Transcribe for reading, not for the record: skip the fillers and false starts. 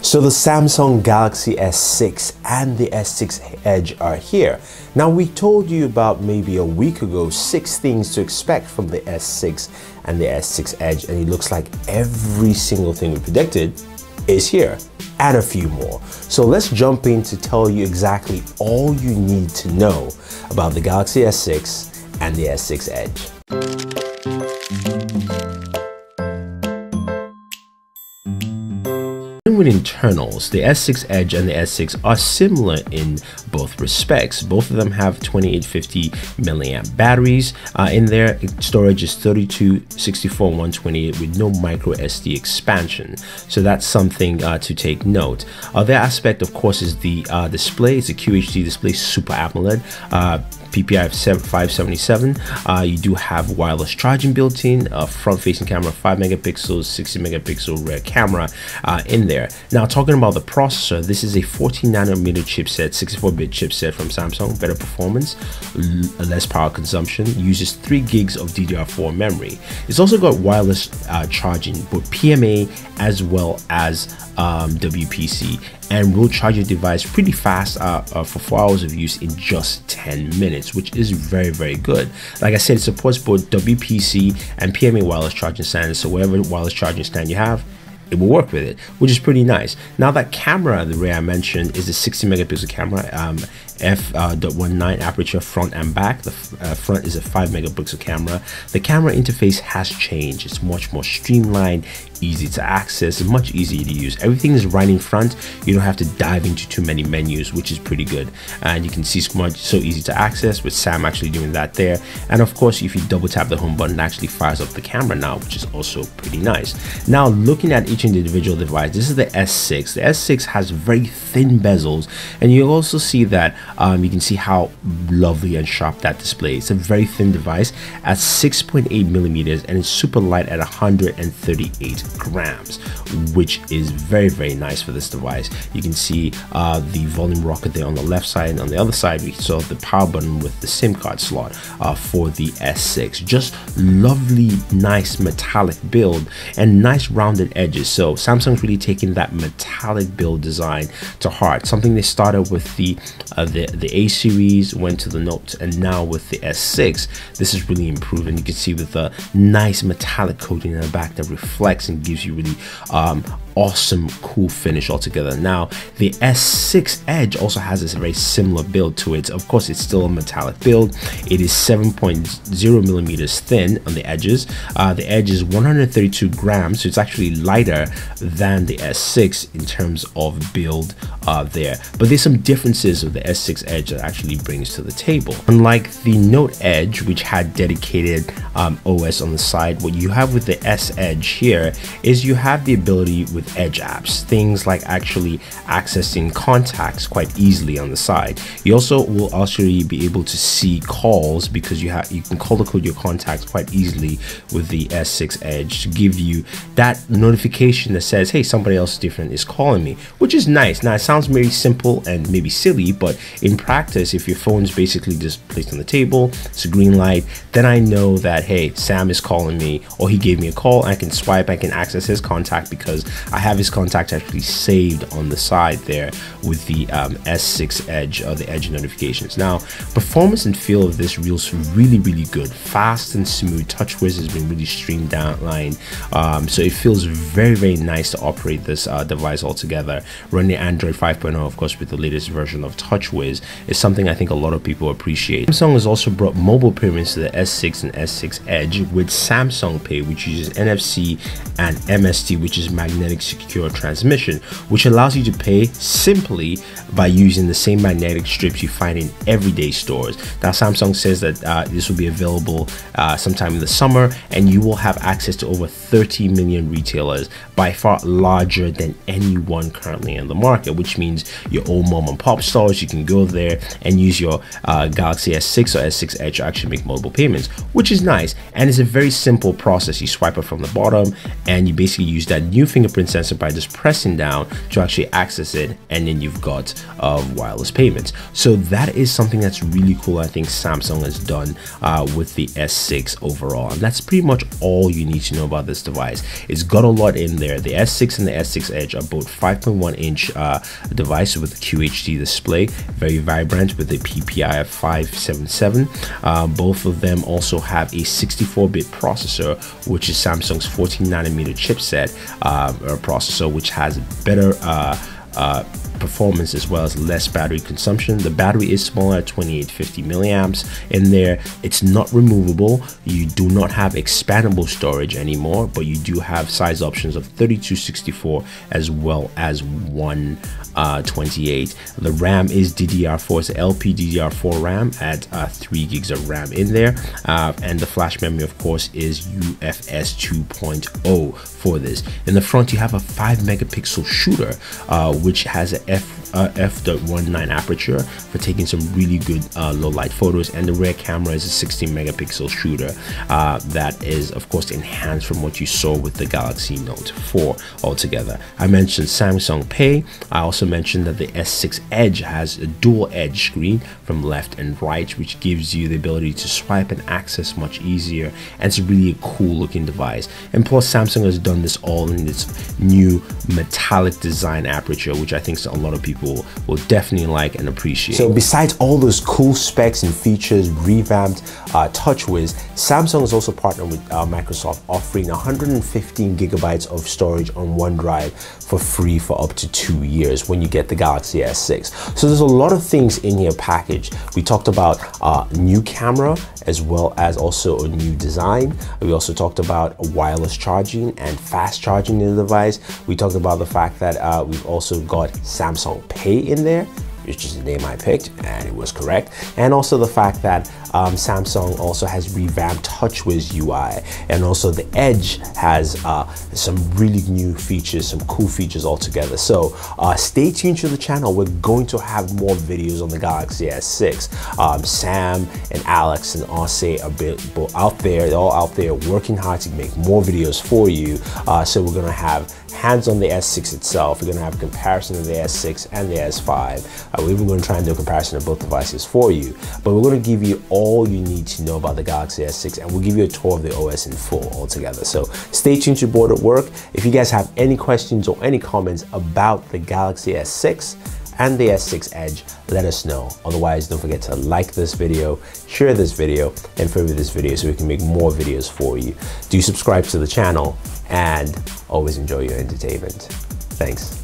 So the Samsung Galaxy S6 and the S6 Edge are here. Now we told you about maybe a week ago 6 things to expect from the S6 and the S6 Edge, and it looks like every single thing we predicted is here and a few more. So let's jump in to tell you exactly all you need to know about the Galaxy S6 and the S6 Edge. With internals, the S6 Edge and the S6 are similar in both respects. Both of them have 2850 milliamp batteries in there. Storage is 32, 64, 128 with no micro SD expansion. So that's something to take note. Other aspect, of course, is the display. It's a QHD display, Super AMOLED. PPI of 577. You do have wireless charging built in, a front-facing camera, 5 megapixels, 60 megapixel rear camera in there. Now, talking about the processor, this is a 14 nanometer chipset, 64-bit chipset from Samsung. Better performance, less power consumption, uses 3 gigs of DDR4 memory. It's also got wireless charging, both PMA as well as WPC, and will charge your device pretty fast for 4 hours of use in just 10 minutes, which is very, very good. Like I said, it supports both WPC and PMA wireless charging standards, so whatever wireless charging stand you have, it will work with it, which is pretty nice. Now, that camera, the array I mentioned, is a 60 megapixel camera, f.19 aperture front and back. The front is a 5 megapixel camera. The camera interface has changed. It's much more streamlined, easy to access, and much easier to use. Everything is right in front. You don't have to dive into too many menus, which is pretty good. And you can see so easy to access, with Sam actually doing that there. And of course, if you double tap the home button, it actually fires up the camera now, which is also pretty nice. Now, looking at each individual device, this is the S6. The S6 has very thin bezels, and you also see that you can see how lovely and sharp that display is. It's a very thin device at 6.8 millimeters, and it's super light at 138 grams, which is very, very nice for this device. You can see the volume rocker there on the left side, and on the other side we saw the power button with the SIM card slot for the S6. Just lovely, nice metallic build and nice rounded edges. So Samsung's really taking that metallic build design to heart. Something they started with the A series, went to the Note, and now with the S6, this is really improving. You can see with the nice metallic coating in the back that reflects and gives you really awesome, cool finish altogether. Now, the S6 Edge also has this very similar build to it. Of course, it's still a metallic build. It is 7.0 millimeters thin on the edges. The Edge is 132 grams, so it's actually lighter than the S6 in terms of build there. But there's some differences with the S6 Edge that actually brings to the table. Unlike the Note Edge, which had dedicated OS on the side, what you have with the S Edge here is you have the ability with Edge apps, things like actually accessing contacts quite easily on the side. You also will actually be able to see calls, because you can color code your contacts quite easily with the S6 Edge to give you that notification that says, hey, somebody else different is calling me, which is nice. Now, it sounds very simple and maybe silly, but in practice, if your phone's basically just placed on the table, it's a green light, then I know that, hey, Sam is calling me, or he gave me a call. I can swipe, I can access his contact because I have his contact actually saved on the side there with the S6 Edge, or the Edge notifications. Now, performance and feel of this feels really, really good. Fast and smooth. TouchWiz has been really streamlined, so it feels very, very nice to operate this device altogether. Running Android 5.0, of course, with the latest version of TouchWiz, is something I think a lot of people appreciate. Samsung has also brought mobile payments to the S6 and S6 Edge with Samsung Pay, which uses NFC, and MST, which is magnetic secure transmission, which allows you to pay simply by using the same magnetic strips you find in everyday stores. Now, Samsung says that this will be available sometime in the summer, and you will have access to over 30 million retailers, by far larger than anyone currently in the market, which means your old mom and pop stores, you can go there and use your Galaxy S6 or S6 Edge to actually make mobile payments, which is nice. And it's a very simple process. You swipe it from the bottom, and you basically use that new fingerprint sensor by just pressing down to actually access it, and then you've got wireless payments. So that is something that's really cool. I think Samsung has done with the S6 overall, and that's pretty much all you need to know about this device. It's got a lot in there. The S6 and the S6 Edge are both 5.1-inch devices with a QHD display, very vibrant with a PPI of 577. Both of them also have a 64-bit processor, which is Samsung's 14nm chipset processor, which has better performance as well as less battery consumption. The battery is smaller at 2850 milliamps in there. It's not removable. You do not have expandable storage anymore, but you do have size options of 3264 as well as 128. The RAM is DDR4. It's LPDDR4 RAM at 3 gigs of RAM in there, and the flash memory, of course, is UFS 2.0 for this. In the front, you have a 5-megapixel shooter, which has a f.19 aperture for taking some really good low light photos, and the rear camera is a 16-megapixel shooter that is, of course, enhanced from what you saw with the Galaxy Note 4 altogether. I mentioned Samsung Pay. I also mentioned that the S6 Edge has a dual edge screen from left and right, which gives you the ability to swipe and access much easier, and it's really a cool looking device. And plus, Samsung has done this all in its new metallic design aperture, which I think a lot of people will definitely like and appreciate. So besides all those cool specs and features, revamped TouchWiz, Samsung has also partnered with Microsoft, offering 115 gigabytes of storage on OneDrive for free for up to 2 years when you get the Galaxy S6. So there's a lot of things in here packaged. We talked about new camera as well as also a new design. We also talked about wireless charging and fast charging in the device. We talked about the fact that we've also got Samsung Pay in there, which is the name I picked, and it was correct. And also the fact that Samsung also has revamped TouchWiz UI, and also the Edge has some really new features, some cool features altogether. So stay tuned to the channel. We're going to have more videos on the Galaxy S6. Sam and Alex and Ase are out there. They're all out there working hard to make more videos for you. So we're gonna have hands on the S6 itself. We're gonna have a comparison of the S6 and the S5. We're even gonna try and do a comparison of both devices for you. But we're gonna give you all you need to know about the Galaxy S6, and we'll give you a tour of the OS in full altogether. So stay tuned to Bored at Work. If you guys have any questions or any comments about the Galaxy S6 and the S6 Edge, let us know. Otherwise, don't forget to like this video, share this video, and favorite this video so we can make more videos for you. Do subscribe to the channel, and always enjoy your entertainment. Thanks.